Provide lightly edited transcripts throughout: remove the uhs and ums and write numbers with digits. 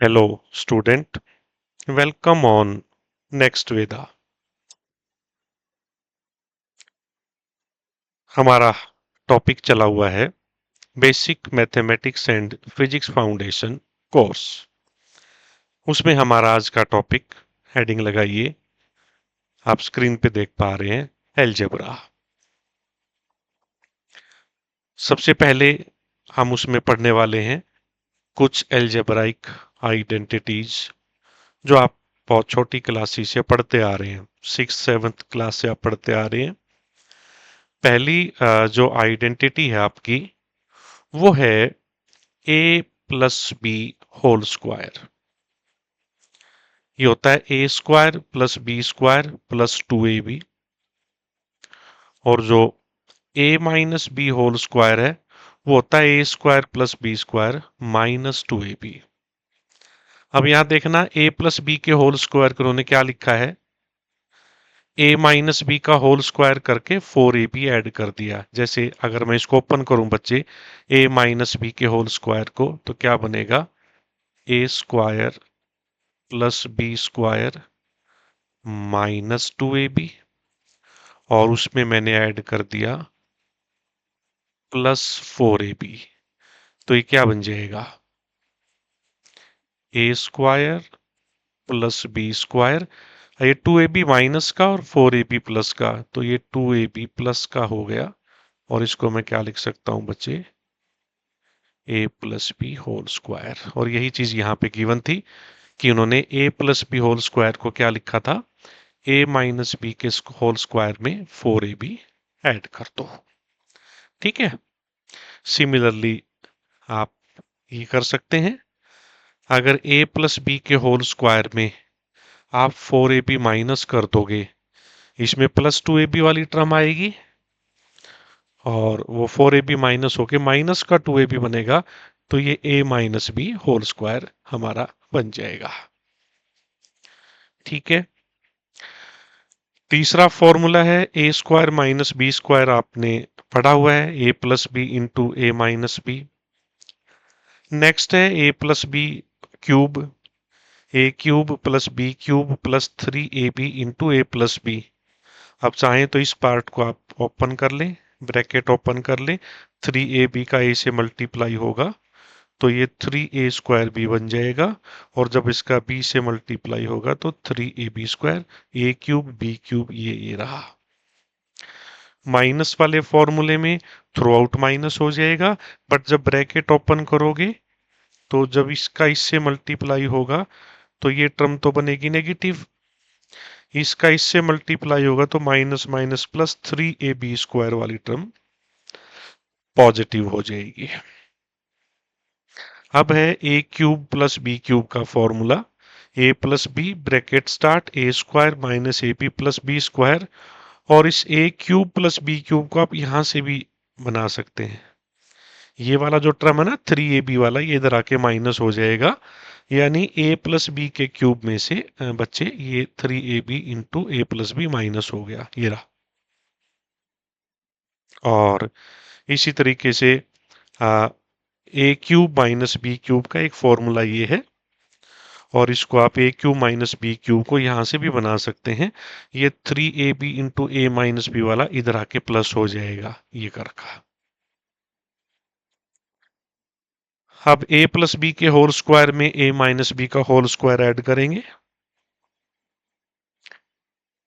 Hello, student. Welcome on Next Veda. हमारा topic चला हुआ है basic mathematics and physics foundation course. उसमें हमारा आज का टॉपिक हेडिंग लगाइए, आप स्क्रीन पे देख पा रहे हैं एलजेब्रा। सबसे पहले हम उसमें पढ़ने वाले हैं कुछ एलजेब्राइक आइडेंटिटीज जो आप बहुत छोटी क्लासेस से पढ़ते आ रहे हैं, 6th 7th क्लास से आप पढ़ते आ रहे हैं। पहली जो आइडेंटिटी है आपकी वो है A plus B whole square. ये होता है A square plus B square plus 2ab। और जो A minus B whole square है वो होता है A square plus B square minus 2ab। अब यहां देखना ए प्लस बी के होल स्क्वायर को उन्होंने क्या लिखा है, ए माइनस बी का होल स्क्वायर करके 4ab ऐड कर दिया। जैसे अगर मैं इसको ओपन करूं बच्चे, ए माइनस बी के होल स्क्वायर को, तो क्या बनेगा, A square plus B square minus 2ab, और उसमें मैंने ऐड कर दिया प्लस 4ab। तो ये क्या बन जाएगा, ए स्क्वायर प्लस बी स्क्वायर, ये 2ab माइनस का और 4ab प्लस का, तो ये 2ab प्लस का हो गया। और इसको मैं क्या लिख सकता हूं बच्चे, ए प्लस बी होल स्क्वायर। और यही चीज यहाँ पे गिवन थी कि उन्होंने ए प्लस बी होल स्क्वायर को क्या लिखा था, ए माइनस बी के होल स्क्वायर में 4ab ऐड कर दो। ठीक है, सिमिलरली आप ये कर सकते हैं। अगर a प्लस बी के होल स्क्वायर में आप 4ab माइनस कर दोगे, इसमें प्लस 2ab वाली टर्म आएगी और वो 4ab माइनस होके माइनस का 2ab बनेगा, तो ये a minus B whole square हमारा बन जाएगा। ठीक है, तीसरा फॉर्मूला है A square minus B square, आपने पढ़ा हुआ है, A plus B into A minus B. Next है A plus B cube, A cube plus B cube plus 3ab into A plus B. अब चाहें तो इस पार्ट को आप ओपन कर लें, ब्रैकेट ओपन कर लें, 3ab का a से मल्टीप्लाई होगा तो ये 3a स्क्वायर b बन जाएगा, और जब इसका b से मल्टीप्लाई होगा तो 3ab स्क्वायर, ए क्यूब बी क्यूब, ये रहा। माइनस वाले फॉर्मूले में थ्रू आउट माइनस हो जाएगा, बट जब ब्रैकेट ओपन करोगे तो जब इसका इससे मल्टीप्लाई होगा तो ये टर्म तो बनेगी नेगेटिव, इसका इससे मल्टीप्लाई होगा तो minus minus plus 3ab square वाली टर्म पॉजिटिव हो जाएगी। अब है a cube plus B cube का formula, a plus b bracket start a square minus a b plus B square. और इस a cube plus B cube को आप यहां से भी बना सकते हैं। ये वाला जो टर्म है ना 3ab वाला, ये इधर आके माइनस हो जाएगा, यानी a प्लस बी के क्यूब में से बच्चे ये 3ab into A plus B minus हो गया, ये रहा। और इसी तरीके से ए क्यूब माइनस बी क्यूब का एक फॉर्मूला ये है, और इसको आप ए क्यूब माइनस बी क्यूब को यहां से भी बना सकते हैं। ये 3ab into A minus B वाला इधर आके प्लस हो जाएगा, ये कर रखा। अब a प्लस बी के होल स्क्वायर में a माइनस बी का होल स्क्वायर ऐड करेंगे,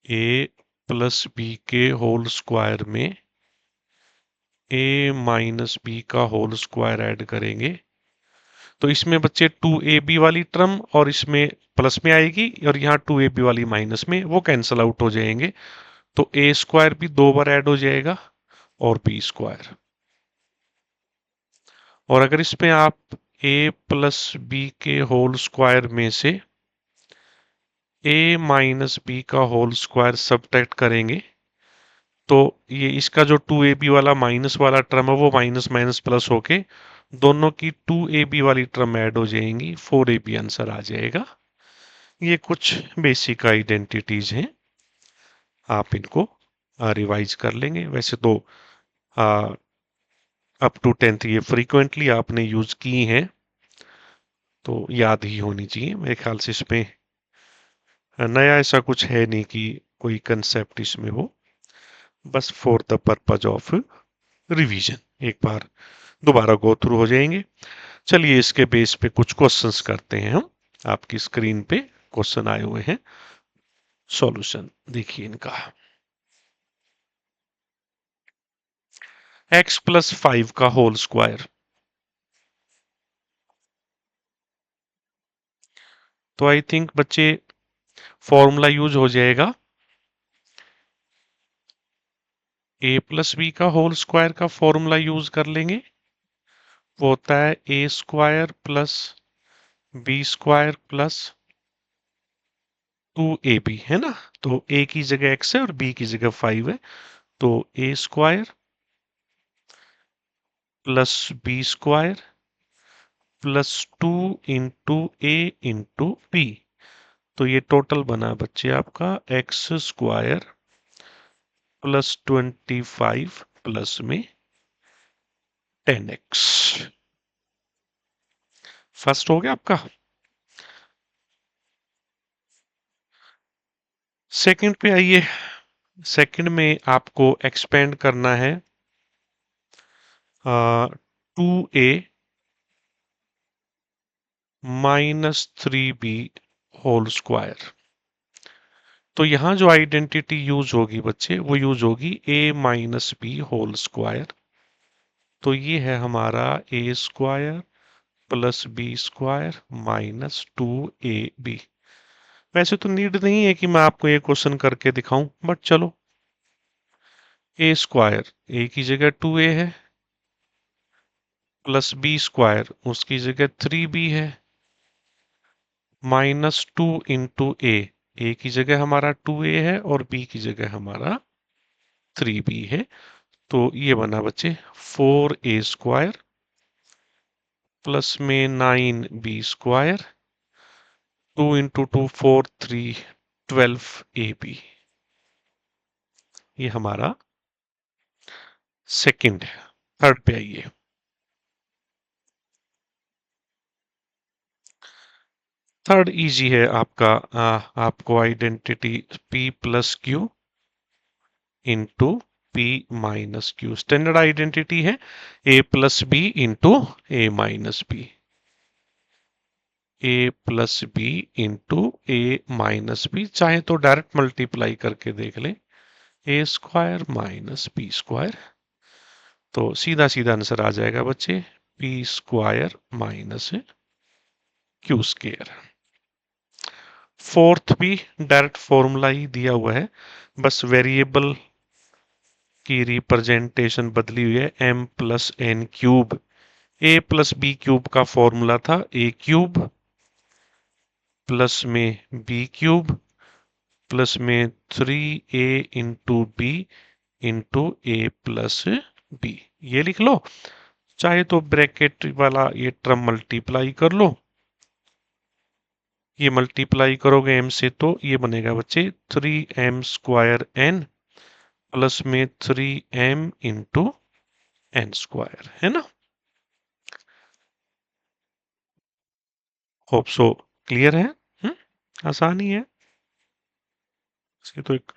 a प्लस बी के होल स्क्वायर में a माइनस बी का होल स्क्वायर ऐड करेंगे, तो इसमें बच्चे 2ab वाली टर्म और इसमें प्लस में आएगी, और यहाँ 2ab वाली माइनस में, वो कैंसल आउट हो जाएंगे। तो a स्क्वायर भी 2 बार ऐड हो जाएगा और b स्क्वायर। और अगर इसमें आप a प्लस बी के होल स्क्वायर में से a माइनस बी का होल स्क्वायर सब्ट्रैक्ट करेंगे, तो ये इसका जो 2ab वाला माइनस वाला टर्म है वो माइनस माइनस प्लस होके दोनों की 2ab वाली टर्म ऐड हो जाएंगी, 4ab आंसर आ जाएगा। ये कुछ बेसिक आइडेंटिटीज हैं, आप इनको रिवाइज कर लेंगे। वैसे तो अप टू 10th ये फ्रीक्वेंटली आपने यूज की हैं, तो याद ही होनी चाहिए मेरे ख्याल से। इसमें नया ऐसा कुछ है नहीं कि कोई कंसेप्ट इसमें हो, बस for the purpose of revision एक बार दोबारा गो थ्रू हो जाएंगे। चलिए इसके बेस पे कुछ क्वेश्चंस करते हैं हम। आपकी स्क्रीन पे क्वेश्चन आए हुए हैं, सॉल्यूशन देखिए इनका। x+5 का होल स्क्वायर, तो आई थिंक बच्चे फॉर्मूला यूज हो जाएगा a+b का होल स्क्वायर का फॉर्मूला यूज कर लेंगे। वो होता है a² plus b² plus 2ab, है ना। तो a की जगह x है और b की जगह 5 है, तो a² plus b² plus 2 into a into b। तो ये टोटल बना बच्चे आपका x² प्लस 25 प्लस में 10x। फर्स्ट हो गया आपका। सेकंड पे आइए। सेकंड में आपको एक्सपेंड करना है 2a minus 3b whole square. तो यहां जो आइडेंटिटी यूज होगी बच्चे, वो यूज होगी a-b होल स्क्वायर। तो ये है हमारा a² plus b² minus 2ab। वैसे तो नीड नहीं है कि मैं आपको ये क्वेश्चन करके दिखाऊं, बट चलो। a² a की जगह 2a है, प्लस b² उसकी जगह 3b है, माइनस 2 इंटू a की जगह हमारा 2a है और b की जगह हमारा 3b है। तो ये बना बच्चे 4a² प्लस में 9b², 2 इंटू 2 4 3 12ab। ये हमारा सेकंड है। थर्ड पे आइए। थर्ड इजी है आपका। आपको identity p+q into p-q standard identity है, a+b into a-b, a+b into a-b। चाहे तो डायरेक्ट मल्टीप्लाई करके देख लें, a² माइनस b²। तो सीधा सीधा आंसर आ जाएगा बच्चे, p² माइनस q²। फोर्थ भी डायरेक्ट फॉर्मूला ही दिया हुआ है, बस वेरिएबल की रिप्रेजेंटेशन बदली हुई है, m+n³ a+b³ का फॉर्मूला था a³ प्लस में b³ प्लस में 3a into b into a+b। ये लिख लो, चाहे तो ब्रैकेट वाला ये टर्म मल्टीप्लाई कर लो। ये मल्टीप्लाई करोगे m से तो ये बनेगा बच्चे 3m² n प्लस में 3m इंटू n², है ना। होप सो क्लियर है। आसान ही है। इसके तो एक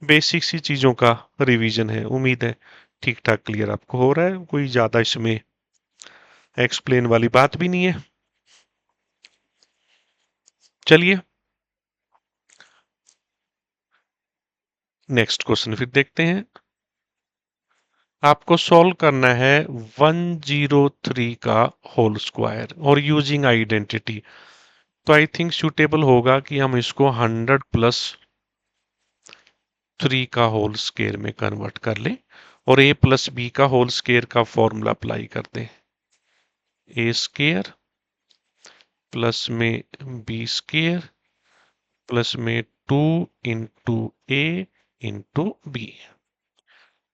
बेसिक सी चीजों का रिवीजन है। उम्मीद है ठीक ठाक क्लियर आपको हो रहा है, कोई ज्यादा इसमें एक्सप्लेन वाली बात भी नहीं है। चलिए नेक्स्ट क्वेश्चन फिर देखते हैं। आपको सॉल्व करना है 103 का होल स्क्वायर और यूजिंग आइडेंटिटी। तो आई थिंक सूटेबल होगा कि हम इसको 100 प्लस 3 का होल स्क्वायर में कन्वर्ट कर लें और a+b का होल स्क्वायर का फॉर्मूला अप्लाई कर दें। a² प्लस में b² प्लस में 2 इंटू a इंटू b।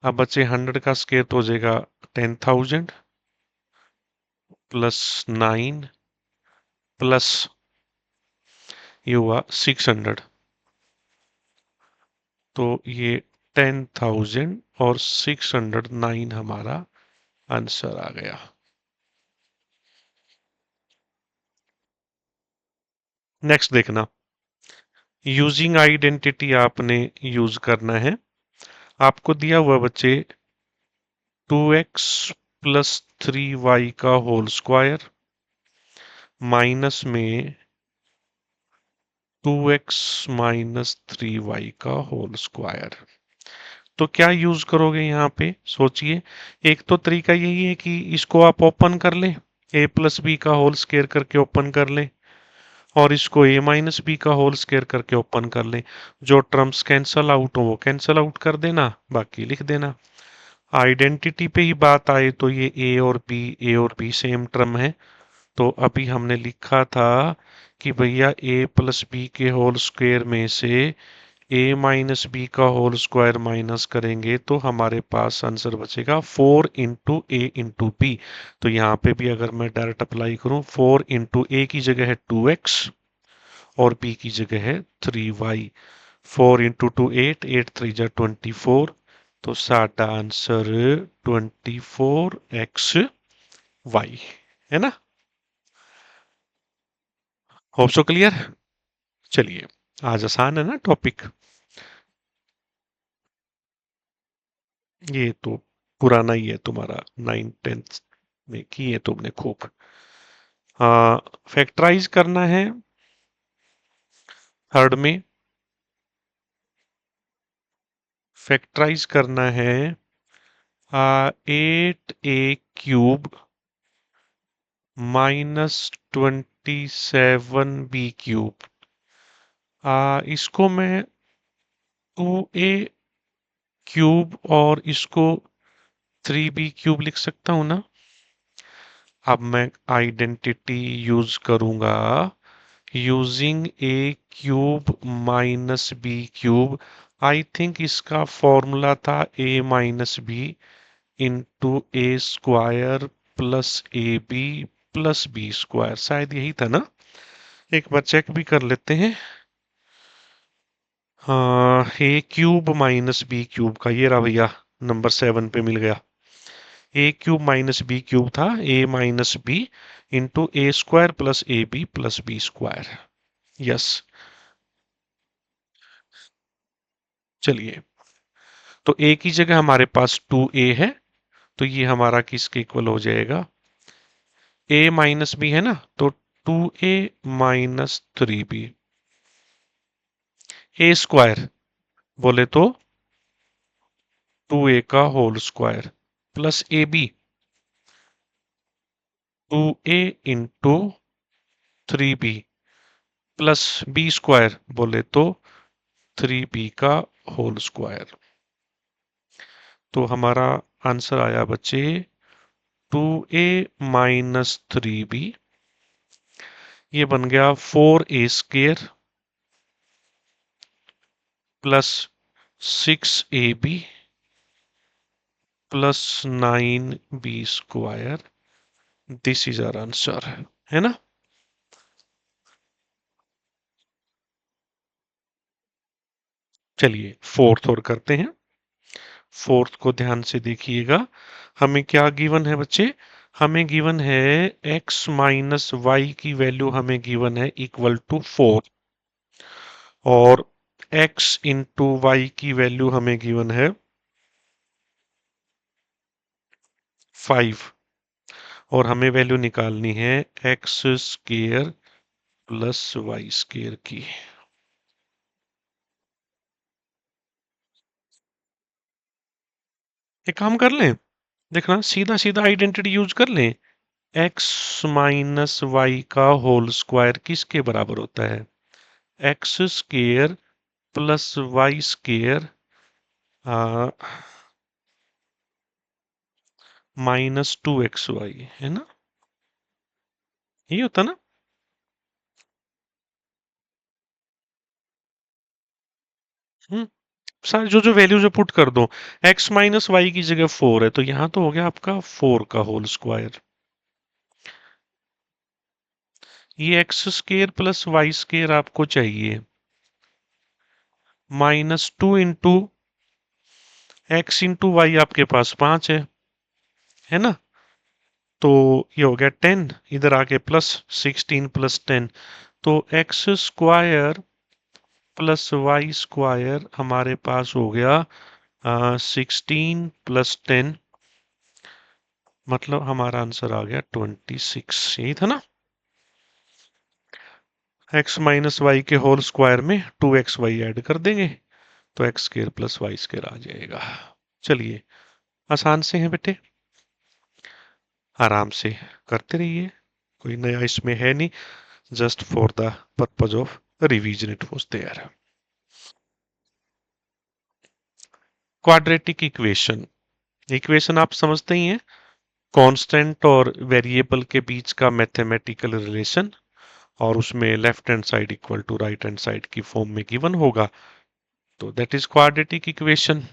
अब बच्चे 100 का स्क्वायर तो हो जाएगा 10,000 प्लस 9 प्लस ये हुआ 600। तो ये 10,000 और 609 हमारा आंसर आ गया। नेक्स्ट देखना, यूजिंग आइडेंटिटी आपने यूज करना है। आपको दिया हुआ बच्चे 2x प्लस 3y का होल स्क्वायर माइनस में 2x माइनस 3y का होल स्क्वायर। तो क्या यूज करोगे यहाँ पे सोचिए। एक तो तरीका यही है कि इसको आप ओपन कर ले, a प्लस बी का होल स्क्वायर करके ओपन कर ले, और इसको a माइनस बी का होल स्क्वायर करके ओपन कर ले। जो टर्म्स कैंसल आउट हो वो कैंसल आउट कर देना, बाकी लिख देना। आइडेंटिटी पे ही बात आए तो ये ए और बी सेम टर्म है। तो अभी हमने लिखा था कि भैया a प्लस बी के होल स्क्वायर में से a माइनस बी का होल स्क्वायर माइनस करेंगे तो हमारे पास आंसर बचेगा 4 इंटू ए इंटू बी। तो यहाँ पे भी अगर मैं डायरेक्ट अप्लाई करूँ, 4 इंटू ए की जगह है 2x और b की जगह है 3y। 4 इंटू 2 8, 8 3 जा 24। तो साडा आंसर 24xy है ना। Hope so clear. चलिए, आज आसान है ना टॉपिक। ये तो पुराना ही है तुम्हारा, 9th 10th में किए तुमने खूब। हाँ, फैक्टराइज करना है थर्ड में। फैक्टराइज करना है 8a³ माइनस 27b³। इसको मैं 2a³ और इसको 3b³ लिख सकता हूं ना। अब मैं आइडेंटिटी यूज करूंगा, using a³ minus b³। I think इसका फॉर्मूला था a minus b into a square plus a b plus B square, शायद यही था ना। एक बार चेक भी कर लेते हैं। हाँ, a³ माइनस b³ का ये रहा भैया, नंबर 7 पे मिल गया। a³ माइनस b³ था a minus b into a square plus a b plus B square. Yes. चलिए, तो a की जगह हमारे पास 2a है, तो ये हमारा किसके इक्वल हो जाएगा, a माइनस बी है ना, तो 2a माइनस 3b। ए स्क्वायर बोले तो 2a का whole square plus a b 2a into 3b plus B square बोले तो 3b का होल स्क्वायर। तो हमारा आंसर आया बच्चे 2a माइनस 3b। ये बन गया 4a² plus 6ab plus 9b²। This is our answer, है ना। चलिए फोर्थ और करते हैं। फोर्थ को ध्यान से देखिएगा। हमें क्या गिवन है बच्चे, हमें गिवन है x माइनस वाई की वैल्यू हमें गिवन है इक्वल टू 4, और x इंटू वाई की वैल्यू हमें गिवन है 5, और हमें वैल्यू निकालनी है x square plus Y square की। एक काम कर लें, देखना सीधा सीधा आइडेंटिटी यूज कर लें। x माइनस वाई का होल स्क्वायर किसके बराबर होता है, x square plus Y square minus 2xy, है ना, यही होता ना। हम्म, सारे जो जो वैल्यूज पुट कर दो। x माइनस वाई की जगह 4 है, तो यहां तो हो गया आपका 4 का होल स्क्वायर। ये x square plus Y square आपको चाहिए -2 इंटू एक्स इंटू वाई आपके पास 5 है ना। तो ये हो गया 10, इधर आके प्लस 16 प्लस 10, तो x square plus y square हमारे पास हो गया 16 प्लस 10, मतलब हमारा आंसर आ गया 26। यही था ना। एक्स माइनस वाई के होल स्क्वायर में 2xy ऐड कर देंगे तो X square plus Y square आ जाएगा। चलिए, आसान से हैं बेटे, आराम से करते रहिए, कोई नया इसमें है नहीं, just for the purpose of revision it was there. Quadratic equation, equation आप समझते ही हैं, कांस्टेंट और वेरिएबल के बीच का मैथमेटिकल रिलेशन, और उसमें left hand side equal to right hand side की फॉर्म में गिवन होगा, तो that is quadratic equation.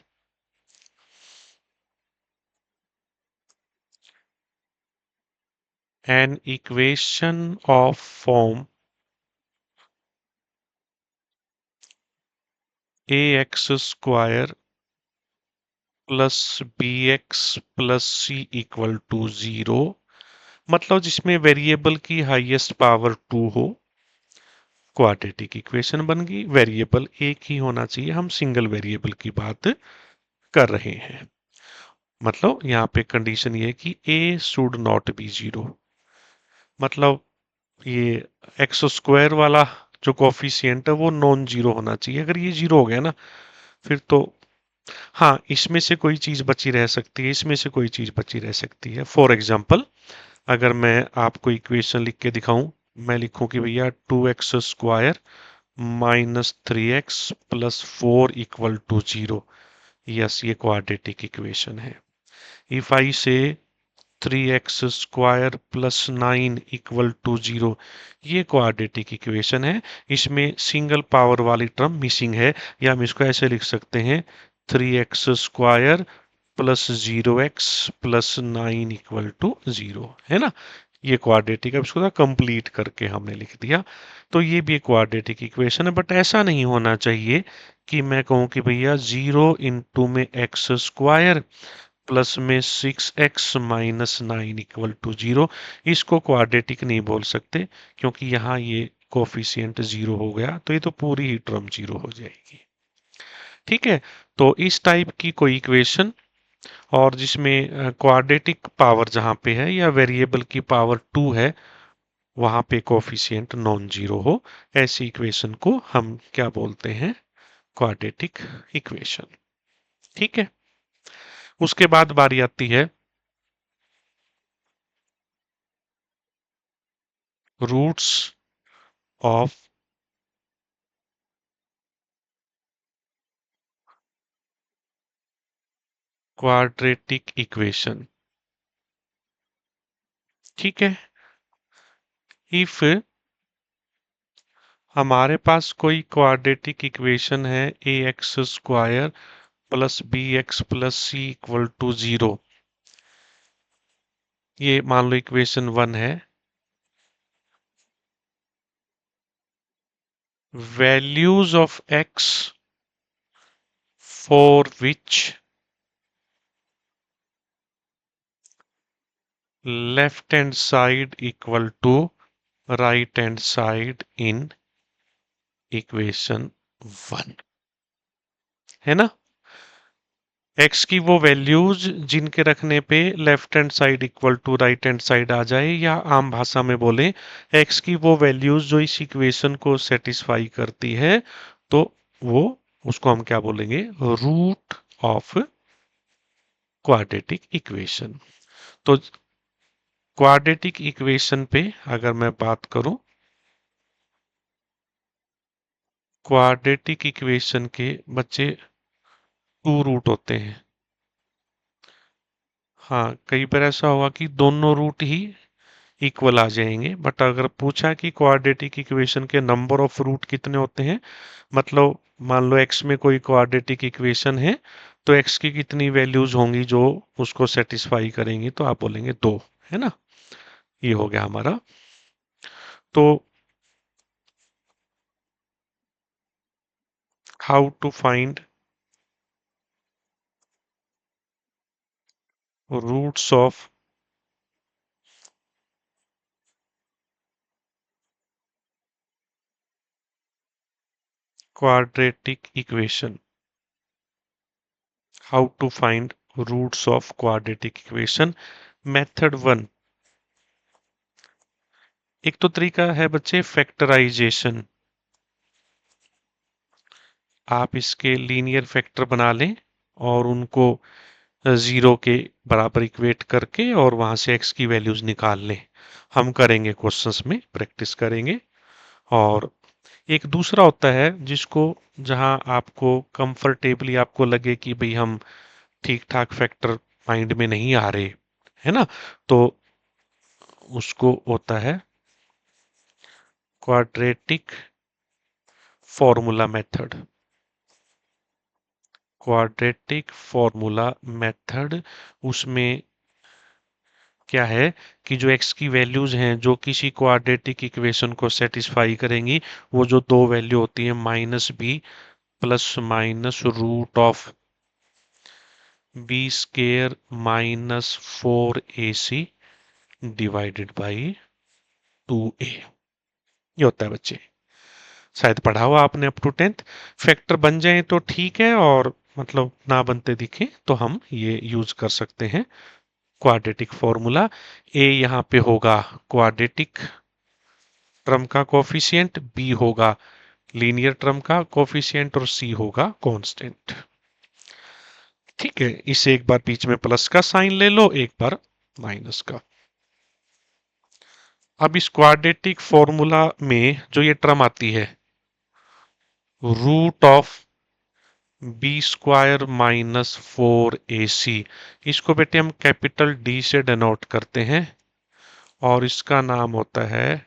An equation of form ax square plus bx plus c equal to 0, मतलब जिसमें वेरिएबल की हाईएस्ट पावर 2 हो, क्वाड्रेटिक इक्वेशन बन गई। वेरिएबल एक ही होना चाहिए, हम सिंगल वेरिएबल की बात कर रहे हैं। मतलब यहाँ पे कंडीशन ये है कि a शुड नॉट बी 0, मतलब ये एक्स स्क्वायर वाला जो कोफिशिएंट है वो नॉन जीरो होना चाहिए। अगर ये जीरो हो गया ना, फिर तो हाँ, इसमें से कोई चीज बची रह सकती है, इसमें से कोई चीज बची रह सकती है। फॉर एग्जाम्पल, अगर मैं आपको इक्वेशन लिख के दिखाऊं, मैं लिखूं कि भैया 2x² minus 3x plus 4 equal to 0, yes, ये क्वाड्रेटिक इक्वेशन है। If I say 3x² plus 9 equal to 0, ये क्वाड्रेटिक इक्वेशन है। इसमें सिंगल पावर वाली टर्म मिसिंग है, या हम इसको ऐसे लिख सकते हैं 3x² plus 0x plus 9 equal to 0, है ना। ये क्वाड्रेटिक, अब इसको कंप्लीट करके हमने लिख दिया, तो ये भी एक क्वाड्रेटिक इक्वेशन है। बट ऐसा नहीं होना चाहिए कि मैं कहूं कि भैया 0 में एक्स स्क्वायर प्लस में 6x माइनस 9 इक्वल टू 0, इसको क्वाड्रेटिक नहीं बोल सकते, क्योंकि यहाँ ये कोफिशिएंट 0 हो गया, तो ये तो पूरी ही टर्म 0 हो जाएगी। ठीक है, तो इस टाइप की कोई इक्वेशन, और जिसमें क्वाड्रेटिक पावर जहां पे है या वेरिएबल की पावर 2 है, वहां पे कोफिशिएंट नॉन जीरो हो, ऐसी इक्वेशन को हम क्या बोलते हैं, क्वाड्रेटिक इक्वेशन। ठीक है, उसके बाद बारी आती है रूट्स ऑफ क्वाड्रेटिक इक्वेशन। ठीक है, इफ हमारे पास कोई क्वाड्रेटिक इक्वेशन है ax² plus bx plus c equal to 0, ये मान लो इक्वेशन 1 है, values of x for which left hand side equal to right hand side in equation 1, है ना। x की वो वैल्यूज जिनके रखने पे left hand side equal to right hand side आ जाए, या आम भाषा में बोले x की वो वैल्यूज जो इस इक्वेशन को सेटिस्फाई करती है, तो वो, उसको हम क्या बोलेंगे, रूट ऑफ क्वाड्रेटिक इक्वेशन। तो क्वाड्रेटिक इक्वेशन पे अगर मैं बात करूं, क्वाड्रेटिक इक्वेशन के बच्चे 2 रूट होते हैं। हाँ, कई बार ऐसा होगा कि दोनों रूट ही इक्वल आ जाएंगे, बट अगर पूछा कि क्वाड्रेटिक इक्वेशन के नंबर ऑफ रूट कितने होते हैं, मतलब मान लो x में कोई क्वाड्रेटिक इक्वेशन है, तो x की कितनी वैल्यूज होंगी जो उसको सेटिस्फाई करेंगी, तो आप बोलेंगे 2, है ना। ये हो गया हमारा। तो how to find roots of quadratic equation. How to find roots of quadratic equation. Method 1. एक तो तरीका है बच्चे फैक्टराइजेशन। आप इसके लीनियर फैक्टर बना लें और उनको जीरो के बराबर इक्वेट करके और वहां से एक्स की वैल्यूज निकाल लें। हम करेंगे क्वेश्चंस में प्रैक्टिस करेंगे। और एक दूसरा होता है जिसको जहां आपको कंफर्टेबली आपको लगे कि भाई हम ठीक ठाक फैक्टर माइंड में नहीं आ रहे, है ना, तो उसको होता है quadratic formula method. Quadratic formula method, उसमें क्या है कि जो x की वैल्यूज हैं जो किसी क्वाड्रेटिक इक्वेशन को सेटिस्फाई करेंगी, वो जो दो वैल्यू होती है -b plus minus root of b square -4ac divided by 2a, ये होता है बच्चे। शायद पढ़ा हुआ आपने अप टू 10th। फैक्टर बन जाए तो ठीक है, और मतलब ना बनते दिखे तो हम ये यूज कर सकते हैं क्वाड्रेटिक फॉर्मूला। ए यहाँ पे होगा क्वाड्रेटिक टर्म का कोफिशिएंट, बी होगा लीनियर टर्म का कोफिशिएंट और सी होगा कांस्टेंट। ठीक है, इसे एक बार बीच में प्लस का साइन ले लो, एक बार माइनस का। अब इस क्वाड्रेटिक फॉर्मूला में जो ये टर्म आती है रूट ऑफ b² -4ac, इसको बेटे हम कैपिटल D से डिनोट करते हैं और इसका नाम होता है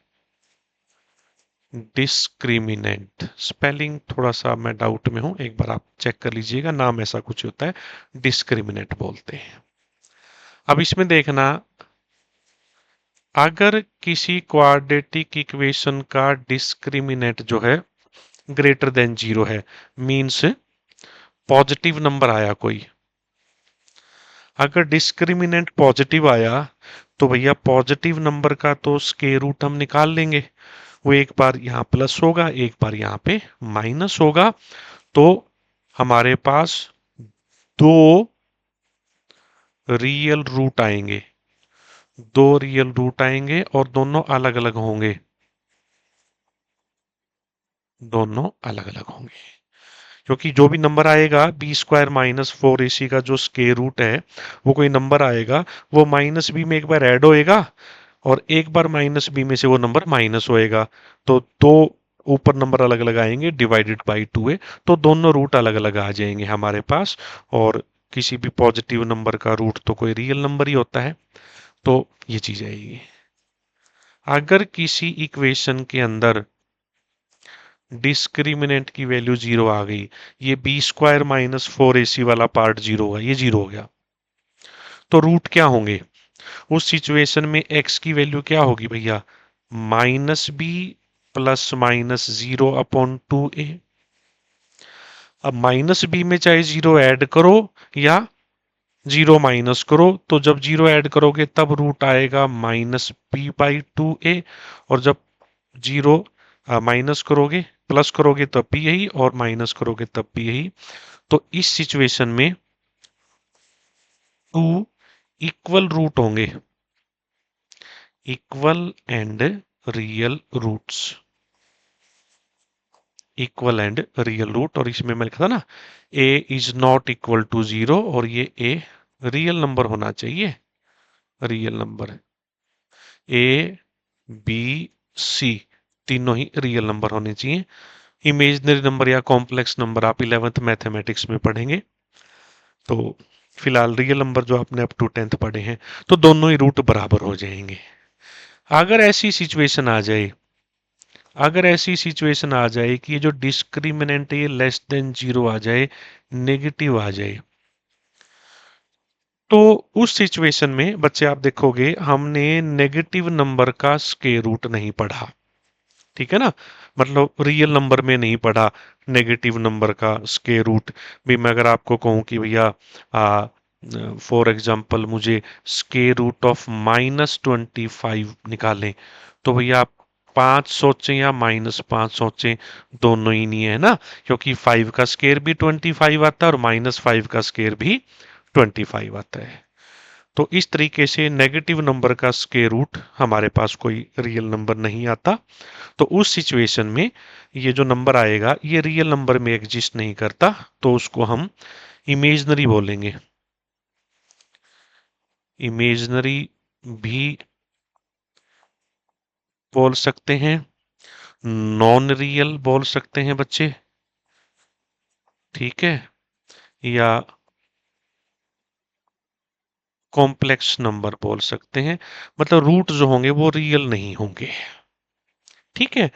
डिस्क्रिमिनेंट। स्पेलिंग थोड़ा सा मैं डाउट में हूं, एक बार आप चेक कर लीजिएगा, नाम ऐसा कुछ होता है, डिस्क्रिमिनेंट बोलते हैं। अब इसमें देखना, अगर किसी क्वाड्रेटिक इक्वेशन का डिस्क्रिमिनेंट जो है ग्रेटर देन 0 है, मींस पॉजिटिव नंबर आया कोई, अगर डिस्क्रिमिनेंट पॉजिटिव आया तो भैया पॉजिटिव नंबर का तो स्क्वायर रूट हम निकाल लेंगे। वो एक बार यहाँ प्लस होगा, एक बार यहाँ पे माइनस होगा, तो हमारे पास दो रियल रूट आएंगे, दो रियल रूट आएंगे और दोनों अलग अलग होंगे, दोनों अलग अलग होंगे। क्योंकि जो भी नंबर आएगा b² -4ac का जो स्क्वायर रूट है, वो कोई नंबर आएगा, वो माइनस बी में एक बार ऐड होएगा और एक बार माइनस बी में से वो नंबर माइनस होएगा, तो दो ऊपर नंबर अलग अलग आएंगे डिवाइडेड बाई 2a, तो दोनों रूट अलग अलग आ जाएंगे हमारे पास। और किसी भी पॉजिटिव नंबर का रूट तो कोई रियल नंबर ही होता है, तो ये चीज आएगी। अगर किसी इक्वेशन के अंदर डिस्क्रिमिनेंट की वैल्यू 0 आ गई, ये b² -4ac वाला पार्ट 0 होगा, ये 0 हो गया, तो रूट क्या होंगे उस सिचुएशन में? x की वैल्यू क्या होगी भैया? -b plus minus 0/2a। अब माइनस बी में चाहे 0 ऐड करो या 0 माइनस करो, तो जब 0 ऐड करोगे तब रूट आएगा -b/2a, और जब 0 माइनस करोगे, प्लस करोगे तब भी यही, और माइनस करोगे तब भी यही। तो इस सिचुएशन में 2 इक्वल रूट होंगे, equal and real roots, equal and real root. और इसमें मैं लिखा था ना a is not equal to 0, और ये a रियल नंबर होना चाहिए, real number a b c तीनों ही रियल नंबर होने चाहिए। इमेजिनरी नंबर या कॉम्प्लेक्स नंबर आप 11th मैथमेटिक्स में पढ़ेंगे, तो फिलहाल रियल नंबर जो आपने अप टू 10th पढ़े हैं, तो दोनों ही रूट बराबर हो जाएंगे। अगर ऐसी सिचुएशन आ जाए, अगर ऐसी सिचुएशन आ जाए कि ये जो डिस्क्रिमिनेंट ये लेस देन 0 आ जाए, नेगेटिव आ जाए, तो उस सिचुएशन में बच्चे आप देखोगे हमने नेगेटिव नंबर का स्क्वायर रूट नहीं पढ़ा, ठीक है ना, मतलब रियल नंबर में नहीं पढ़ा नेगेटिव नंबर का स्क्वायर रूट। भी मैं अगर आपको कहूं कि भैया फॉर एग्जांपल मुझे स्क्वायर रूट ऑफ -25 निकालें, तो भैया आप 5 सोचें या -5 सोचें, दोनों ही नहीं है ना, क्योंकि 5 का स्केयर भी 25 आता है और -5 का स्केयर भी 25 आता है। तो इस तरीके से नेगेटिव नंबर का स्क्वायर रूट हमारे पास कोई रियल नंबर नहीं आता। तो उस सिचुएशन में ये जो नंबर आएगा ये रियल नंबर में एग्जिस्ट नहीं करता, तो उसको हम इमेजनरी बोलेंगे। इमेजनरी भी बोल सकते हैं, नॉन रियल बोल सकते हैं बच्चे, ठीक है, या कॉम्प्लेक्स नंबर बोल सकते हैं। मतलब रूट जो होंगे वो रियल नहीं होंगे, ठीक है।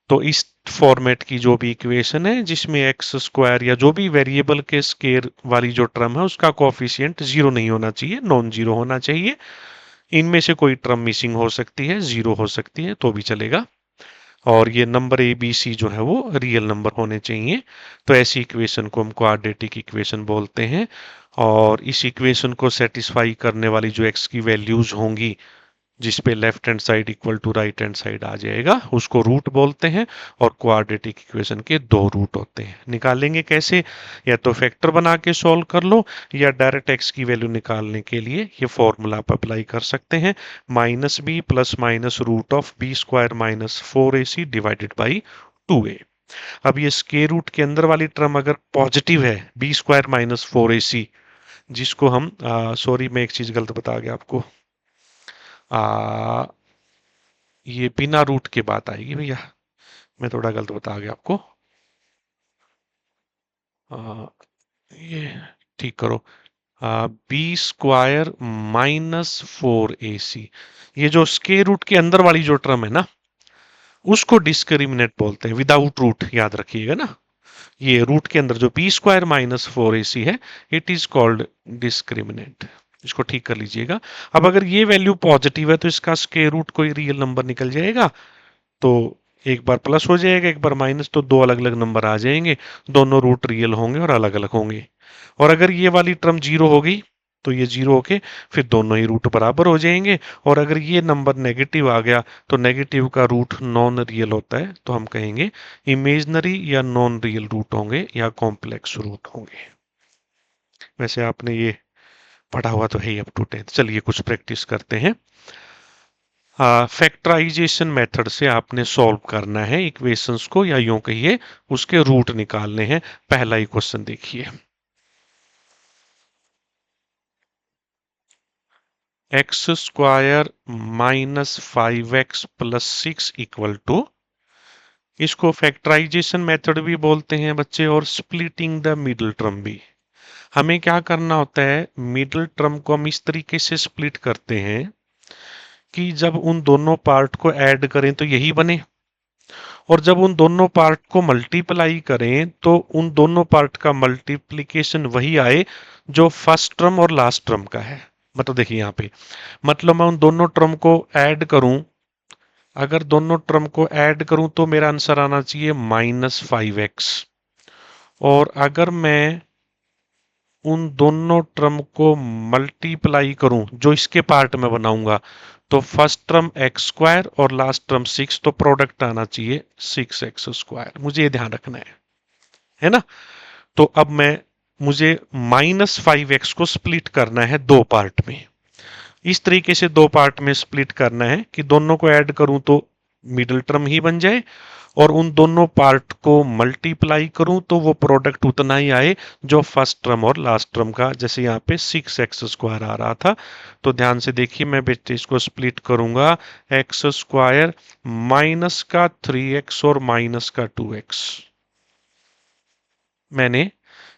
तो इस फॉर्मेट की जो भी इक्वेशन है जिसमें एक्स स्क्वायर या जो भी वेरिएबल के स्केयर वाली जो टर्म है उसका कोफिशिएंट जीरो नहीं होना चाहिए, नॉन जीरो होना चाहिए। इनमें से कोई टर्म मिसिंग हो सकती है, जीरो हो सकती है तो भी चलेगा। और ये नंबर ए बी सी जो है वो रियल नंबर होने चाहिए। तो ऐसी इक्वेशन को हम क्वाड्रेटिक इक्वेशन बोलते हैं। और इस इक्वेशन को सेटिस्फाई करने वाली जो एक्स की वैल्यूज होंगी जिस पे left hand side equal to right hand side आ जाएगा उसको रूट बोलते हैं। और क्वाड्रेटिक इक्वेशन के दो रूट होते हैं। निकालेंगे कैसे? या तो फैक्टर बना के सॉल्व कर लो या डायरेक्ट एक्स की वैल्यू निकालने के लिए ये फॉर्मूला आप अप्लाई कर सकते हैं, minus b plus minus root of B square minus 4ac divided by 2a। अब ये स्क्वायर रूट के अंदर वाली टर्म अगर पॉजिटिव है, बी स्क्वायर माइनस 4ac, जिसको हम सॉरी मैं एक चीज गलत बता गया आपको, आ, ये बिना रूट के बात आएगी भैया, मैं थोड़ा गलत बता गया आपको। ये ठीक करो, बी स्क्वायर माइनस 4ac, ये जो स्क्वायर रूट के अंदर वाली जो टर्म है ना उसको डिस्क्रिमिनेंट बोलते हैं, विदाउट रूट, याद रखिएगा ना। ये रूट के अंदर जो बी स्क्वायर माइनस 4ac है इट इज कॉल्ड डिस्क्रिमिनेंट। इसको ठीक कर लीजिएगा। अब अगर ये वैल्यू पॉजिटिव है तो इसका स्क्वायर रूट कोई रियल नंबर निकल जाएगा। तो एक बार प्लस हो जाएगा, एक बार माइनस, तो दो अलग अलग नंबर आ जाएंगे, दोनों रूट रियल होंगे और अलग अलग होंगे। और अगर ये वाली टर्म जीरो हो गई तो ये जीरो होके फिर दोनों ही रूट बराबर हो जाएंगे। और अगर ये नंबर नेगेटिव आ गया तो नेगेटिव का रूट नॉन रियल होता है, तो हम कहेंगे इमेजनरी या नॉन रियल रूट होंगे या कॉम्प्लेक्स रूट होंगे। वैसे आपने ये पढ़ा हुआ तो है ही अप टू 10th। चलिए कुछ प्रैक्टिस करते हैं। फैक्टराइजेशन मेथड से आपने सॉल्व करना है इक्वेशंस को, या यूं कहिए उसके रूट निकालने हैं। पहला ही क्वेश्चन देखिए, x square minus 5x plus 6 equal to, इसको फैक्टराइजेशन मेथड भी बोलते हैं बच्चे और स्प्लिटिंग द मिडिल टर्म भी। हमें क्या करना होता है, मिडिल टर्म को हम इस तरीके से स्प्लिट करते हैं कि जब उन दोनों पार्ट को ऐड करें तो यही बने, और जब उन दोनों पार्ट को मल्टीप्लाई करें तो उन दोनों पार्ट का मल्टीप्लीकेशन वही आए जो फर्स्ट टर्म और लास्ट टर्म का है। मतलब देखिए यहाँ पे, मतलब मैं उन दोनों टर्म को ऐड करूं, अगर दोनों टर्म को ऐड करूं तो मेरा आंसर आना चाहिए -5x। और अगर मैं उन दोनों टर्म को मल्टीप्लाई करूं जो इसके पार्ट में बनाऊंगा, तो फर्स्ट टर्म एक्स स्क्वायर और लास्ट टर्म 6, तो प्रोडक्ट आना चाहिए 6x स्क्वायर। मुझे ये ध्यान रखना है ना। तो अब मैं, मुझे -5x को स्प्लिट करना है दो पार्ट में। इस तरीके से दो पार्ट में स्प्लिट करना है कि दोनों को ऐड करूं तो मिडिल टर्म ही बन जाए, और उन दोनों पार्ट को मल्टीप्लाई करूं तो वो प्रोडक्ट उतना ही आए जो फर्स्ट टर्म और लास्ट टर्म का। जैसे यहाँ पे 6x स्क्वायर आ रहा था, तो ध्यान से देखिए, मैं बेटे इसको स्प्लिट करूंगा, एक्स स्क्वायर माइनस का 3x और माइनस का 2x। मैंने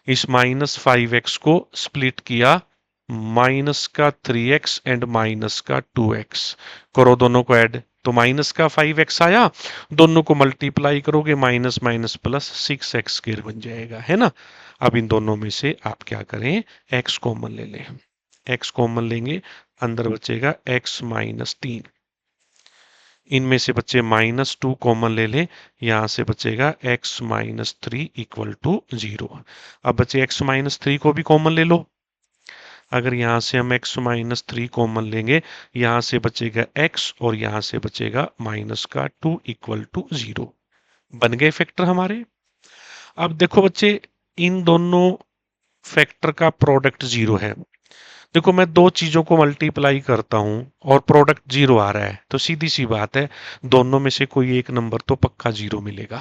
इस -5x को स्प्लिट किया, माइनस का 3x एंड माइनस का 2x। करो दोनों को ऐड तो माइनस का 5x आया, दोनों को मल्टीप्लाई करोगे minus minus plus 6x square बन जाएगा, है ना। अब इन दोनों में से आप क्या करें, x कॉमन ले लें। x कॉमन लेंगे, अंदर बचेगा x माइनस 3। इनमें से बच्चे -2 कॉमन ले लें, यहां से बचेगा x माइनस 3 इक्वल टू 0। अब बच्चे x माइनस 3 को भी कॉमन ले लो, अगर यहाँ से हम x माइनस 3 कॉमन लेंगे, यहाँ से बचेगा x और यहाँ से बचेगा माइनस का 2 इक्वल टू 0। बन गए फैक्टर हमारे। अब देखो बच्चे, इन दोनों फैक्टर का प्रोडक्ट 0 है। देखो मैं दो चीजों को मल्टीप्लाई करता हूं और प्रोडक्ट 0 आ रहा है, तो सीधी सी बात है दोनों में से कोई एक नंबर तो पक्का 0 मिलेगा,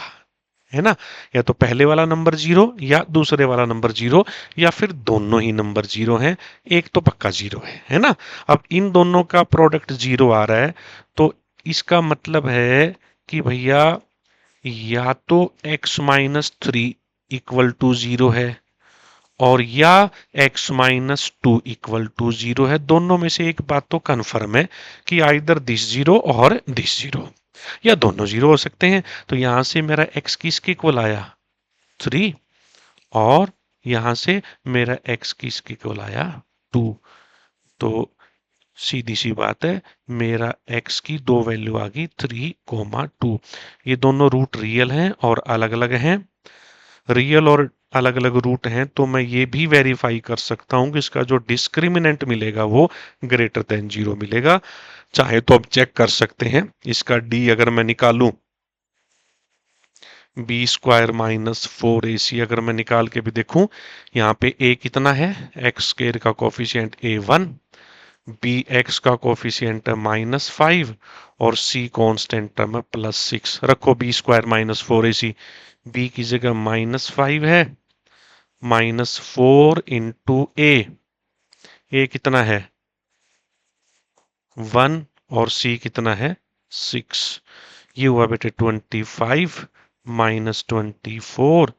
है ना। या तो पहले वाला नंबर 0 या दूसरे वाला नंबर 0 या फिर दोनों ही नंबर 0 हैं, एक तो पक्का 0 है ना। अब इन दोनों का प्रोडक्ट 0 आ रहा है, तो इसका मतलब है कि भैया या तो x माइनस 3 इक्वल टू 0 है और या x माइनस 2 इक्वल टू 0 है। दोनों में से एक बात तो कन्फर्म है कि आइदर दिस 0 और दिस 0, या दोनों 0 हो सकते हैं। तो यहां से मेरा x किसके इक्वल आया 3 और यहां से मेरा x किसके इक्वल आया 2। तो सीधी सी बात है, मेरा x की दो वैल्यू आ गई 3, 2। ये दोनों रूट रियल हैं और अलग अलग हैं। रियल और अलग अलग रूट हैं तो मैं ये भी वेरीफाई कर सकता हूं कि इसका जो डिस्क्रिमिनेंट मिलेगा वो ग्रेटर देन 0 मिलेगा। चाहे तो अब चेक कर सकते हैं, इसका d अगर मैं निकालूं, बी स्क्वायर माइनस 4ac अगर मैं निकाल के भी देखूं, यहाँ पे a कितना है, एक्स स्क्वायर का कोफिशिएंट a1, बी एक्स का कोफिशिएंट है -5 और c कांस्टेंट टर्म है +6। रखो B square minus 4ac, b की जगह -5 है, -4 इंटू ए कितना है 1 और c कितना है 6। ये हुआ बेटे 25 -24,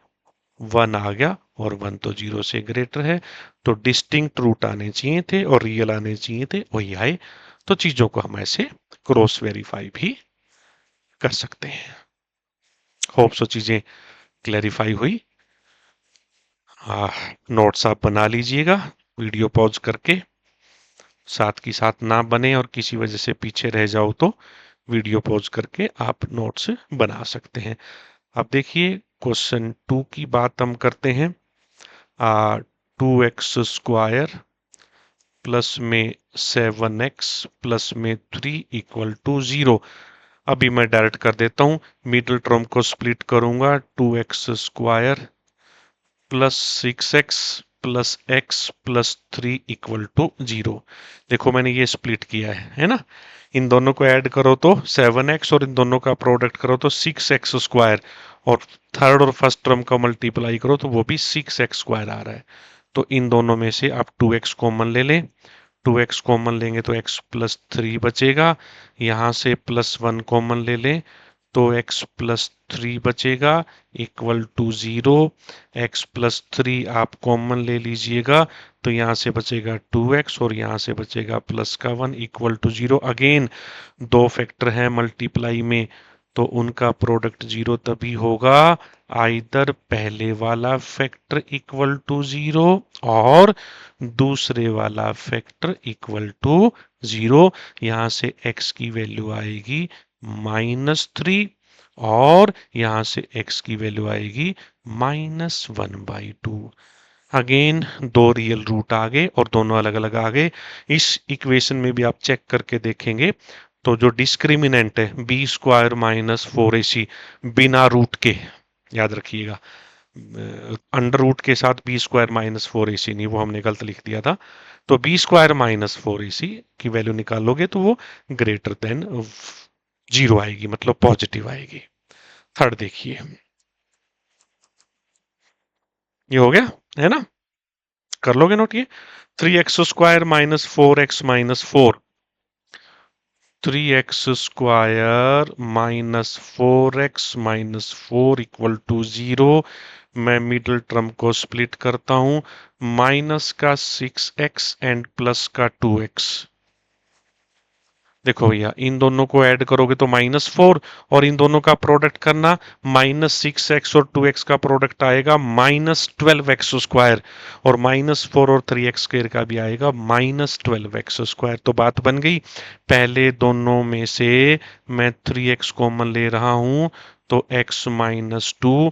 1 आ गया और 1 तो 0 से ग्रेटर है। तो डिस्टिंक्ट रूट आने चाहिए थे और रियल आने चाहिए थे, वही आए। तो चीजों को हम ऐसे क्रॉस वेरीफाई भी कर सकते हैं। होप सो चीजें क्लैरिफाई हुई। नोट्स आप बना लीजिएगा वीडियो पॉज करके, साथ की साथ ना बने और किसी वजह से पीछे रह जाओ तो वीडियो पॉज करके आप नोट्स बना सकते हैं। अब देखिए क्वेश्चन 2 की बात हम करते हैं। 2x स्क्वायर प्लस में 7x प्लस में 3 इक्वल टू 0। अभी मैं डायरेक्ट कर देता हूं, मिडिल टर्म को स्प्लिट करूंगा, 2x square plus 6x plus x plus 3 equal to 0। देखो मैंने ये स्प्लिट किया है ना। इन दोनों को ऐड करो तो 7x और इन दोनों का प्रोडक्ट करो तो 6x स्क्वायर, और थर्ड और फर्स्ट टर्म का मल्टीप्लाई करो तो वो भी 6x स्क्वायर आ रहा है। तो इन दोनों में से आप 2x कॉमन ले लें, 2x कॉमन लेंगे तो x प्लस 3 बचेगा, यहां से +1 कॉमन ले लें तो x प्लस 3 बचेगा इक्वल टू 0। x प्लस 3 आप कॉमन ले लीजिएगा तो यहां से बचेगा 2x और यहां से बचेगा प्लस का 1 इक्वल टू 0। अगेन दो फैक्टर हैं मल्टीप्लाई में तो उनका प्रोडक्ट 0 तभी होगा आइदर पहले वाला फैक्टर इक्वल टू 0 और दूसरे वाला फैक्टर इक्वल टू 0। यहां से x की वैल्यू आएगी -3 और यहां से x की वैल्यू आएगी -1/2। अगेन दो रियल रूट आ गए और दोनों अलग अलग आ गए। इस इक्वेशन में भी आप चेक करके देखेंगे तो जो डिस्क्रिमिनेंट है बी स्क्वायर माइनस 4ac बिना रूट के, याद रखिएगा अंडर रूट के साथ बी स्क्वायर माइनस 4ac नहीं, वो हमने गलत लिख दिया था। तो बी स्क्वायर माइनस 4ac की वैल्यू निकालोगे तो वो ग्रेटर देन 0 आएगी, मतलब पॉजिटिव आएगी। थर्ड देखिए, ये हो गया है ना, कर लोगे नोट ये। 3x square minus 4x minus 4, 3x square minus 4x minus 4 equal to 0। मैं मिडिल टर्म को स्प्लिट करता हूं, माइनस का 6x एंड प्लस का 2x। देखो भैया इन दोनों को ऐड करोगे तो -4 और इन दोनों का प्रोडक्ट करना, -6x और 2x का प्रोडक्ट आएगा -12x स्क्वायर और -4 और 3x स्क्वायर का भी आएगा -12x स्क्वायर। तो बात बन गई। पहले दोनों में से मैं 3x कॉमन ले रहा हूं तो x -2,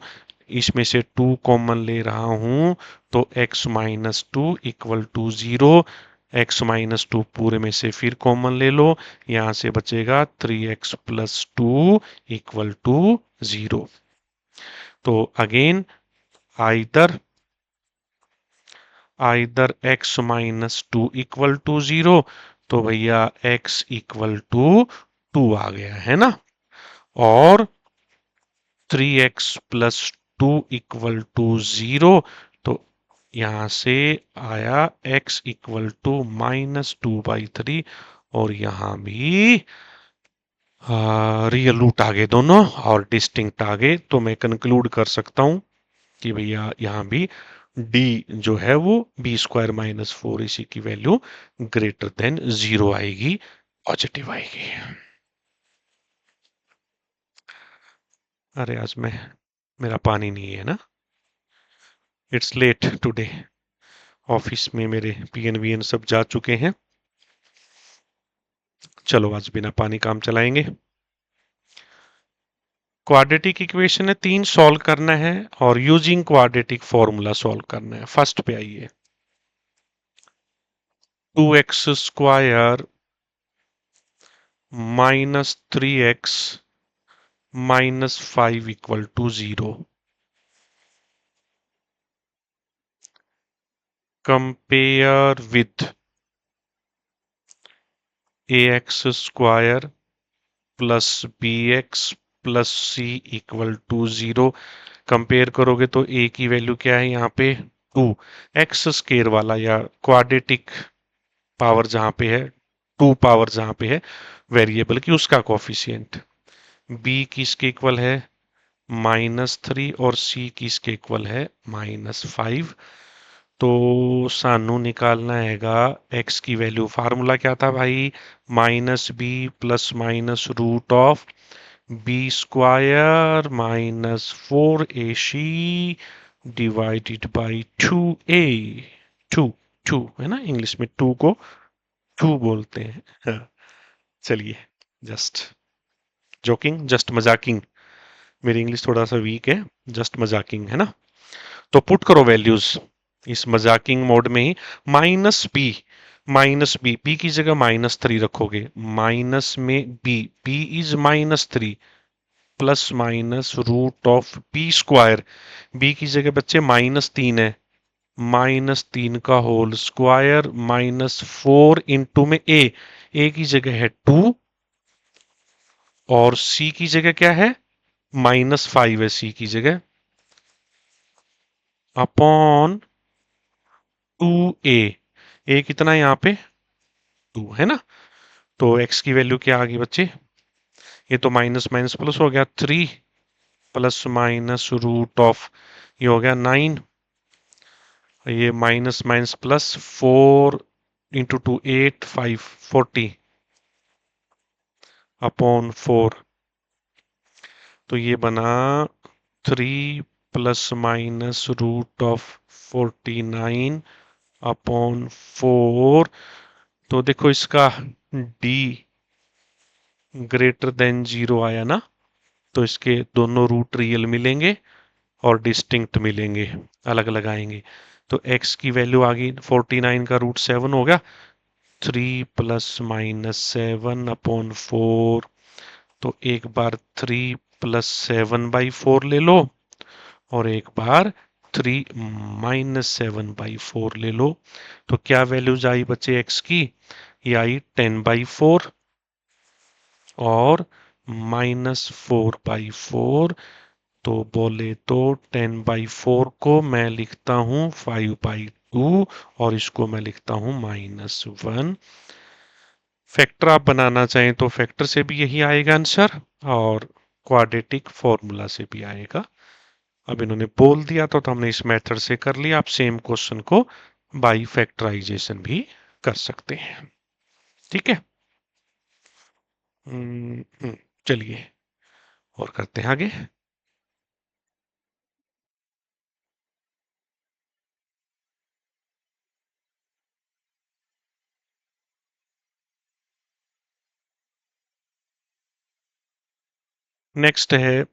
इसमें से 2 कॉमन ले रहा हूं तो x minus two equal to 0। x minus two पूरे में से फिर कॉमन ले लो, यहां से बचेगा 3x plus two equal to 0। तो again either either x minus two equal to 0, तो भैया x इक्वल टू 2 आ गया है ना, और 3x plus two equal to 0, तो यहां से आया x इक्वल टू माइनस 2/3, और यहां भी रियल रूट आ गए दोनों और डिस्टिंक्ट आ गए, तो मैं कंक्लूड कर सकता हूं कि भैया यहाँ भी d जो है वो b² - 4 इसी की वैल्यू ग्रेटर देन 0 आएगी, पॉजिटिव आएगी। अरे आज मैं मेरा पानी नहीं है ना, इट्स लेट टुडे, ऑफिस में मेरे पीएन वीएन सब जा चुके हैं। चलो आज बिना पानी काम चलाएंगे। क्वाड्रेटिक इक्वेशन है 3, सॉल्व करना है और यूजिंग क्वाड्रेटिक फॉर्मूला सॉल्व करना है। फर्स्ट पे आइए, 2x² minus 3x minus 5 equal to 0। Compare with ax² plus bx plus c equal to 0। Compare करोगे तो a की वैल्यू क्या है यहाँ पे 2, एक्स स्केयर वाला या क्वाड्रेटिक पावर जहां पे है, 2 पावर जहां पे है वेरिएबल की, उसका कोफिशिएंट। b किसके इक्वल है -3 और c किसके इक्वल है -5। तो सानू निकालना हैगा x की वैल्यू, फार्मूला क्या था भाई, -b plus minus root of b² - 4ac divided by 2a। Two two है ना, इंग्लिश में टू को टू बोलते हैं। हाँ, चलिए, जस्ट जोकिंग, जस्ट मजाकिंग, मेरी इंग्लिश थोड़ा सा वीक है, जस्ट मजाकिंग है ना। तो पुट करो वैल्यूज इस मजाकिंग मोड में ही। माइनस बी बी की जगह -3 रखोगे, माइनस में B is -3 plus minus root of b²। B की जगह बच्चे -3 है, -3 का होल स्क्वायर -4 इंटू में ए की जगह है 2 और सी की जगह क्या है -5 है, सी की जगह अपॉन 2a। ए कितना है यहाँ पे 2 है ना, तो x की वैल्यू क्या आ गई बच्चे, ये तो माइनस माइनस प्लस हो गया 3 प्लस माइनस रूट ऑफ, ये हो गया 9, ये minus minus plus 4 into 2 8 5 40 upon 4, तो ये बना 3 plus minus root of 49 upon 4। तो देखो इसका d ग्रेटर देन 0 आया ना, तो इसके दोनों रूट रियल मिलेंगे और डिस्टिंक्ट मिलेंगे, अलग अलग आएंगे। तो x की वैल्यू आ गई 49 का रूट 7 हो गया, 3 प्लस माइनस 7 अपॉन 4। तो एक बार 3 प्लस 7/4 ले लो और एक बार 3 -7/4 ले लो। तो क्या वैल्यूज आई बच्चे x की, ये आई 10/4 और -4/4। तो बोले तो 10/4 को मैं लिखता हूं 5/2 और इसको मैं लिखता हूं -1। फैक्टर आप बनाना चाहें तो फैक्टर से भी यही आएगा आंसर और क्वाड्रेटिक फॉर्मूला से भी आएगा। अब इन्होंने बोल दिया तो हमने इस मेथड से कर लिया। आप सेम क्वेश्चन को बाई फैक्टराइजेशन भी कर सकते हैं। ठीक है, चलिए और करते हैं आगे। नेक्स्ट है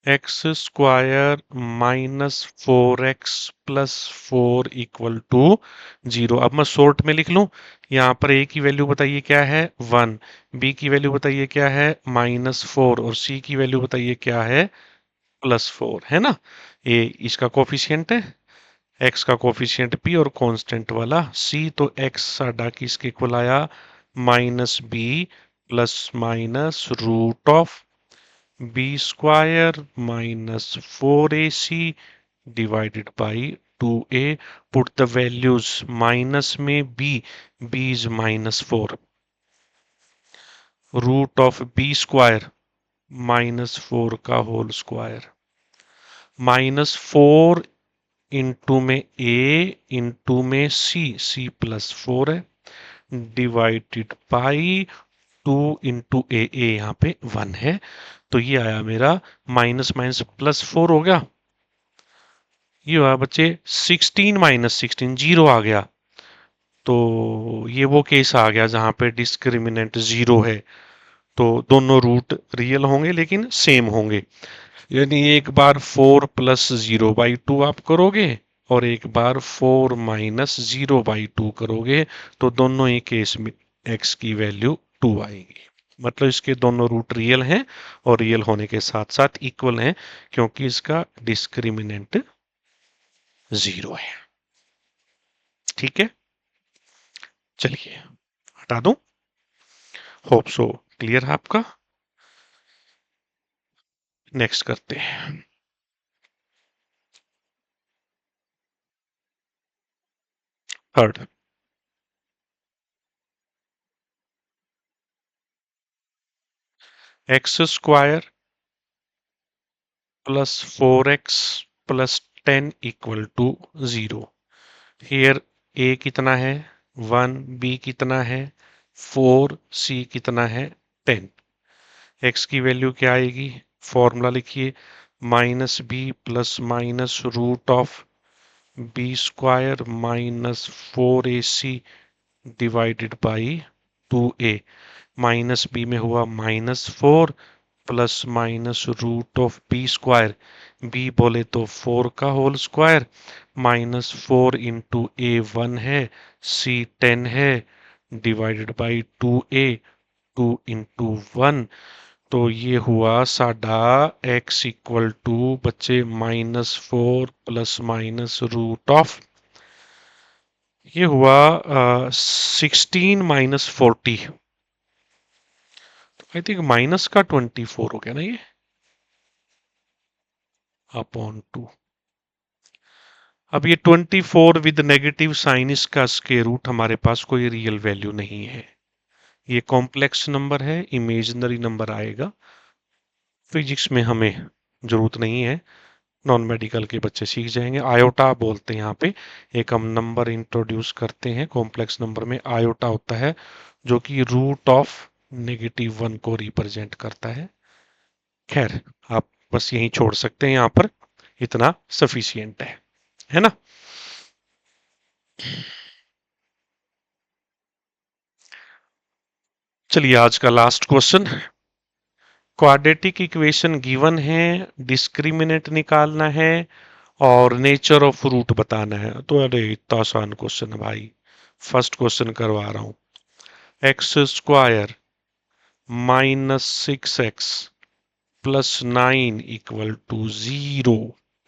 x square minus 4x plus 4 equal to 0। अब मैं शॉर्ट में लिख लूं। यहाँ पर a की वैल्यू बताइए क्या है 1, b की वैल्यू बताइए क्या है -4 और c की वैल्यू बताइए क्या है +4, है ना। ये इसका कोफिशिएंट है, x का कोफिशिएंट p और कांस्टेंट वाला c। तो x साडा किसके इक्वल आया -b plus minus root of b square minus 4ac divided by 2a. Put the values minus में b is -4, root of b square -4 का होल स्क्वायर -4 इंटू में a into में c +4 है divided by 2 into ए यहाँ पे 1 है। तो ये आया मेरा माइनस माइनस +4 हो गया। ये हुआ बच्चे 16 माइनस 16 जीरो आ गया। तो ये वो केस आ गया जहां पे डिस्क्रिमिनेंट जीरो है। तो दोनों रूट रियल होंगे लेकिन सेम होंगे। यानी एक बार 4 + 0/2 आप करोगे और एक बार 4 - 0/2 करोगे तो दोनों ही केस में x की वैल्यू 2 आएगी। मतलब इसके दोनों रूट रियल हैं और रियल होने के साथ साथ इक्वल हैं क्योंकि इसका डिस्क्रिमिनेंट 0 है। ठीक है, चलिए हटा दूं। होप सो क्लियर है आपका। नेक्स्ट करते हैं। Third, x square plus 4x plus 10 equal to 0। Here a कितना है 1, b कितना है 4, c कितना है 10। x की वैल्यू क्या आएगी, फॉर्मूला लिखिए -b plus minus root of b square minus 4ac divided by 2a। Minus B में हुआ -4 plus minus root of B square, B बोले तो 4 का होल स्क्वायर -4 इंटू ए 1 है, सी 10 है डिवाइडेड बाई 2a 2 इंटू 1। तो ये हुआ साडा x इक्वल टू बच्चे -4 प्लस माइनस रूट ऑफ, ये हुआ 16 - 40। आई थिंक माइनस का 24 हो गया ना ये, अपॉन 2। अब ये 24 विद नेगेटिव साइन, इसका स्क्वायर रूट हमारे पास कोई रियल वैल्यू नहीं है। ये कॉम्प्लेक्स नंबर है, इमेजिनरी नंबर आएगा। फिजिक्स में हमें जरूरत नहीं है, नॉन मेडिकल के बच्चे सीख जाएंगे। आयोटा बोलते हैं यहाँ पे, एक हम नंबर इंट्रोड्यूस करते हैं कॉम्प्लेक्स नंबर में, आयोटा होता है जो कि रूट ऑफ -1 को रिप्रेजेंट करता है। खैर, आप बस यही छोड़ सकते हैं, यहाँ पर इतना सफिशियंट है ना। चलिए आज का last question, quadratic equation given है, डिस्क्रिमिनेंट निकालना है और नेचर ऑफ रूट बताना है। तो अरे इतना आसान क्वेश्चन है भाई, फर्स्ट क्वेश्चन करवा रहा हूं। X square -6x plus 9 equal to 0,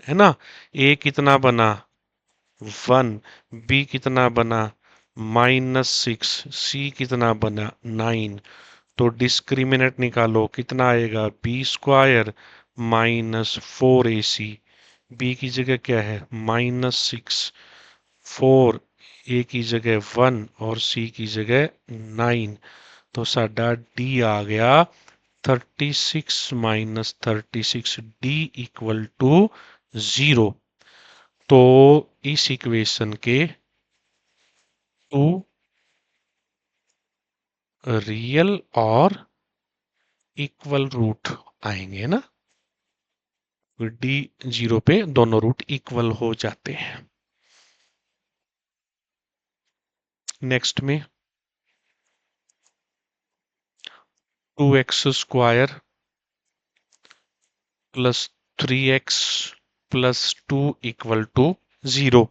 है ना। ए कितना बना 1, बी कितना बना -6, सी कितना बना 9। तो डिस्क्रिमिनेंट निकालो, कितना आएगा बी स्क्वायर -4ac। बी की जगह क्या है -6, 4 ए की जगह 1 और सी की जगह 9। तो साडा डी आ गया 36 - 36, डी इक्वल टू 0। तो इस इक्वेशन के टू रियल और इक्वल रूट आएंगे ना, डी 0 पे दोनों रूट इक्वल हो जाते हैं। नेक्स्ट में 2x square plus 3x plus 2 equal to 0।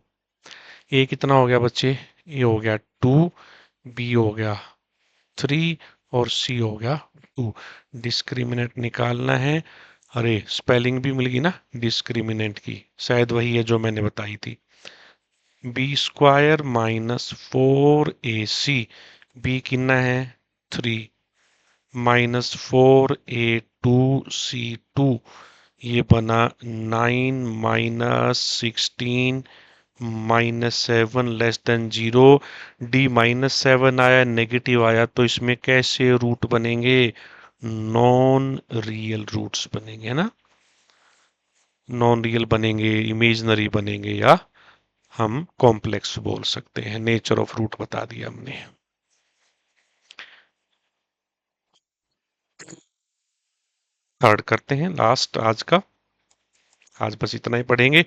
A कितना हो गया बच्चे? ए हो गया 2, बी हो गया 3 और सी हो गया 2। डिस्क्रिमिनेंट निकालना है। अरे स्पेलिंग भी मिल गई ना डिस्क्रिमिनेंट की, शायद वही है जो मैंने बताई थी। B square minus 4ac, B कितना है 3, माइनस 4a2c2, ये बना 9 माइनस 16 -7 लेस देन 0। डी -7 आया, नेगेटिव आया, तो इसमें कैसे रूट बनेंगे? नॉन रियल रूट्स बनेंगे ना, नॉन रियल बनेंगे, इमेजनरी बनेंगे, या हम कॉम्प्लेक्स बोल सकते हैं। नेचर ऑफ रूट बता दिया हमने। थर्ड करते हैं, लास्ट आज का। आज बस इतना ही पढ़ेंगे।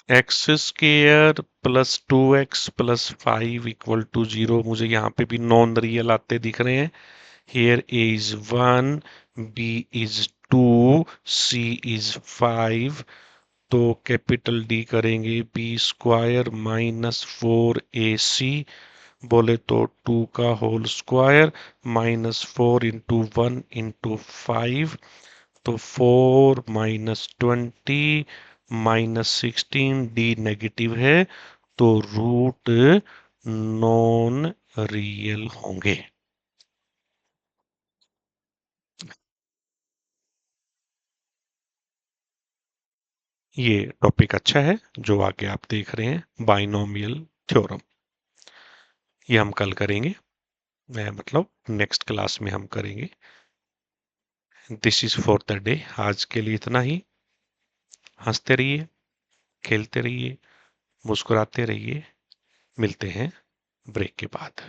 X square plus 2x plus 5 equal to 0। मुझे यहाँ पे भी नॉन रियल आते दिख रहे हैं। Here A is 1, B is 2, C is 5। तो कैपिटल डी करेंगे, बी स्क्वायर माइनस 4ac, बोले तो 2 का whole square minus 4 into 1 into 5, तो 4 -20 -16, डी नेगेटिव है, तो रूट नॉन रियल होंगे। ये टॉपिक अच्छा है जो आगे आप देख रहे हैं, बाइनोमियल थ्योरम। ये हम कल करेंगे, मैं मतलब नेक्स्ट क्लास में हम करेंगे। This is for the day, आज के लिए इतना ही। हंसते रहिए, खेलते रहिए, मुस्कुराते रहिए। मिलते हैं ब्रेक के बाद।